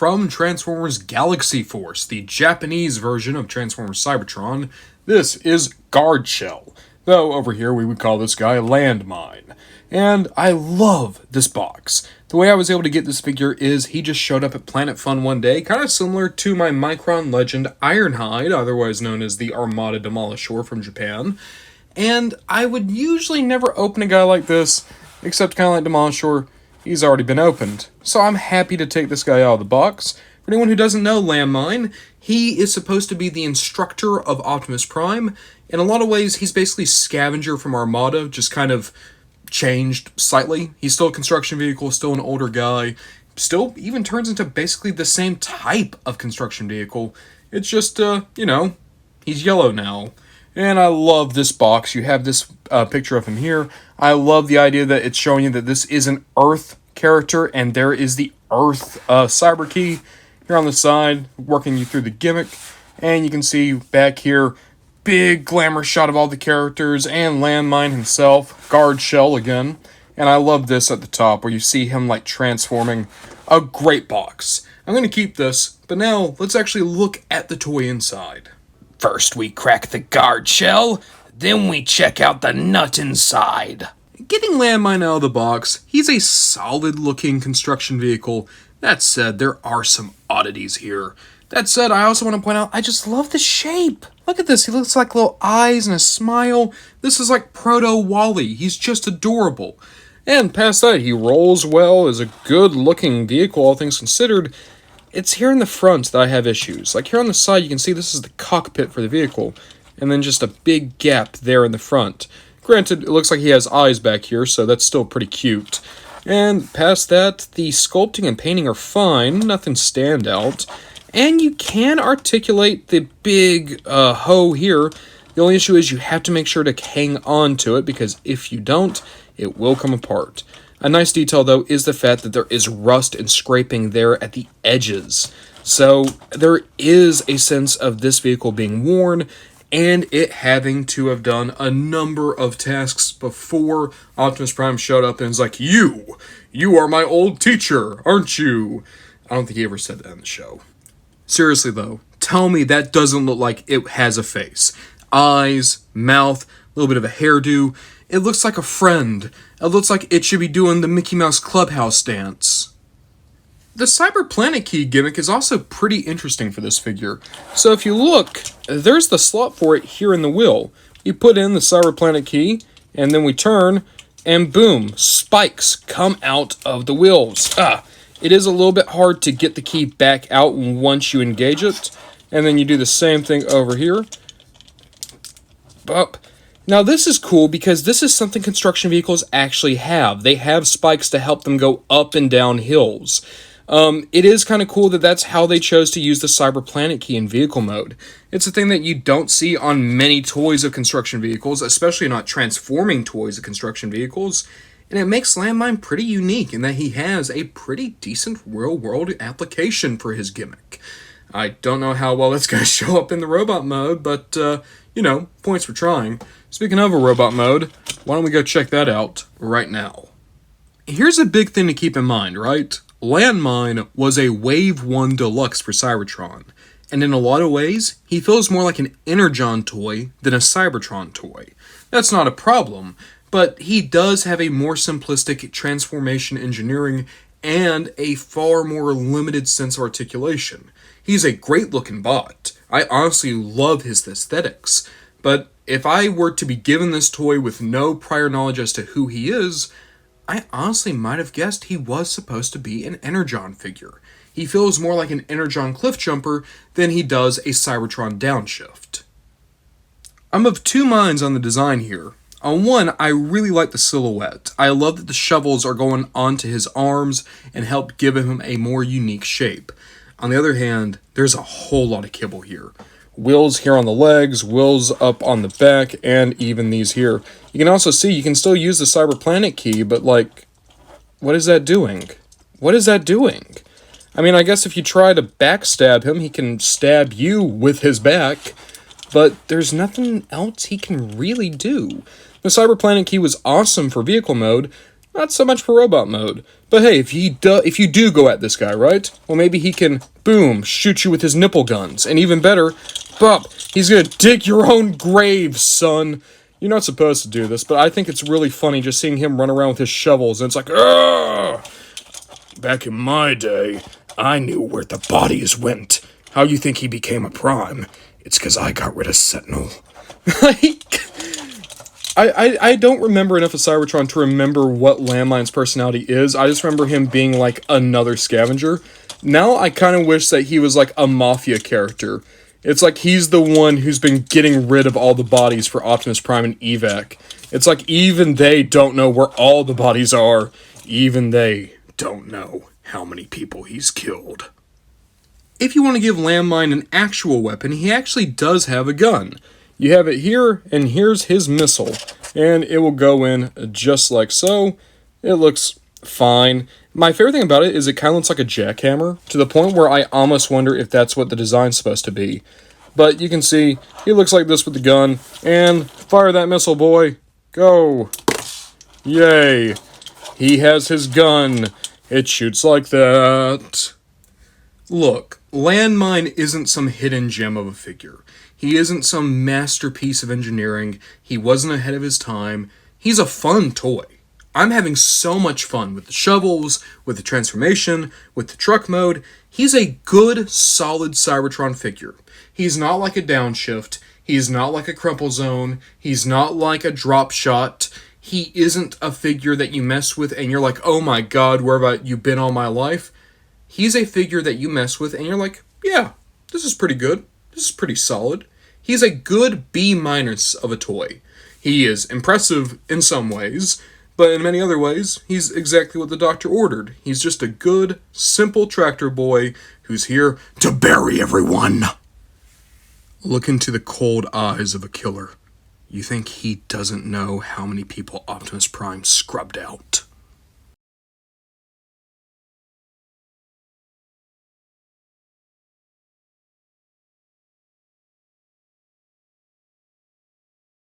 from Transformers Galaxy Force, the Japanese version of Transformers Cybertron. This is Guardshell, though over here we would call this guy Landmine. And I love this box. The way I was able to get this figure is he just showed up at Planet Fun one day, kind of similar to my Micron Legend Ironhide, otherwise known as the Armada Demolisher from Japan. And I would usually never open a guy like this, except kind of like Demolisher. He's already been opened. So I'm happy to take this guy out of the box. For anyone who doesn't know Landmine, he is supposed to be the instructor of Optimus Prime. In a lot of ways, he's basically Scavenger from Armada, just kind of changed slightly. He's still a construction vehicle, still an older guy, still even turns into basically the same type of construction vehicle. It's just, he's yellow now. And I love this box. You have this picture of him here. I love the idea that it's showing you that this is an Earth character, and there is the Earth cyber key here on the side, working you through the gimmick. And you can see back here, big glamour shot of all the characters, and Landmine himself, Guardshell again. And I love this at the top, where you see him, like, transforming. A great box. I'm going to keep this, but now let's actually look at the toy inside. First we crack the guard shell, then we check out the nut inside. Getting Landmine out of the box, he's a solid-looking construction vehicle. That said, there are some oddities here. That said, I also want to point out, I just love the shape. Look at this, he looks like little eyes and a smile. This is like Proto-Wally. He's just adorable. And past that, he rolls well, is a good-looking vehicle, all things considered. It's here in the front that I have issues. Like here on the side, you can see this is the cockpit for the vehicle, and then just a big gap there in the front. Granted, it looks like he has eyes back here, so that's still pretty cute. And past that, the sculpting and painting are fine, nothing stand out. And you can articulate the big hoe here. The only issue is you have to make sure to hang on to it, because if you don't, it will come apart. A nice detail, though, is the fact that there is rust and scraping there at the edges. So there is a sense of this vehicle being worn and it having to have done a number of tasks before Optimus Prime showed up and was like, You are my old teacher, aren't you? I don't think he ever said that in the show. Seriously, though, tell me that doesn't look like it has a face. Eyes, mouth, a little bit of a hairdo. It looks like a friend. It looks like it should be doing the Mickey Mouse Clubhouse dance. The Cyber Planet Key gimmick is also pretty interesting for this figure. So if you look, there's the slot for it here in the wheel. You put in the Cyber Planet Key, and then we turn, and boom, spikes come out of the wheels. It is a little bit hard to get the key back out once you engage it. And then you do the same thing over here. Up. Now this is cool because this is something construction vehicles actually have. They have spikes to help them go up and down hills. It is kind of cool that that's how they chose to use the Cyber Planet Key in vehicle mode. It's a thing that you don't see on many toys of construction vehicles, especially not transforming toys of construction vehicles. And it makes Landmine pretty unique in that he has a pretty decent real-world application for his gimmick. I don't know how well it's going to show up in the robot mode, but, points for trying. Speaking of a robot mode, why don't we go check that out right now? Here's a big thing to keep in mind, right? Landmine was a Wave 1 Deluxe for Cybertron, and in a lot of ways, he feels more like an Energon toy than a Cybertron toy. That's not a problem, but he does have a more simplistic transformation engineering and a far more limited sense of articulation. He's a great-looking bot. I honestly love his aesthetics, but if I were to be given this toy with no prior knowledge as to who he is, I honestly might have guessed he was supposed to be an Energon figure. He feels more like an Energon Cliffjumper than he does a Cybertron Downshift. I'm of two minds on the design here. On one, I really like the silhouette. I love that the shovels are going onto his arms and help give him a more unique shape. On the other hand, there's a whole lot of kibble here. Wheels here on the legs, wheels up on the back, and even these here. You can also see you can still use the Cyber Planet Key, but what is that doing? What is that doing? I mean, I guess if you try to backstab him, he can stab you with his back, but there's nothing else he can really do. The Cyber Planet Key was awesome for vehicle mode. Not so much for robot mode. But hey, if you do go at this guy, right? Well, maybe he can, boom, shoot you with his nipple guns. And even better, bop, he's gonna dig your own grave, son. You're not supposed to do this, but I think it's really funny just seeing him run around with his shovels, and it's like, Argh! Back in my day, I knew where the bodies went. How you think he became a Prime? It's because I got rid of Sentinel. I don't remember enough of Cybertron to remember what Landmine's personality is. I just remember him being like another scavenger. Now I kind of wish that he was like a mafia character. It's like he's the one who's been getting rid of all the bodies for Optimus Prime and Evac. It's like even they don't know where all the bodies are. Even they don't know how many people he's killed. If you want to give Landmine an actual weapon, he actually does have a gun. You have it here, and here's his missile. And it will go in just like so. It looks fine. My favorite thing about it is it kind of looks like a jackhammer, to the point where I almost wonder if that's what the design's supposed to be. But you can see, he looks like this with the gun, and fire that missile, boy. Go. Yay. He has his gun. It shoots like that. Look, Landmine isn't some hidden gem of a figure. He isn't some masterpiece of engineering. He wasn't ahead of his time. He's a fun toy. I'm having so much fun with the shovels, with the transformation, with the truck mode. He's a good, solid Cybertron figure. He's not like a downshift. He's not like a crumple zone. He's not like a drop shot. He isn't a figure that you mess with and you're like, oh my god, where have you been all my life? He's a figure that you mess with and you're like, yeah, this is pretty good. This is pretty solid. He's a good B- of a toy. He is impressive in some ways, but in many other ways, he's exactly what the doctor ordered. He's just a good, simple tractor boy who's here to bury everyone. Look into the cold eyes of a killer. You think he doesn't know how many people Optimus Prime scrubbed out?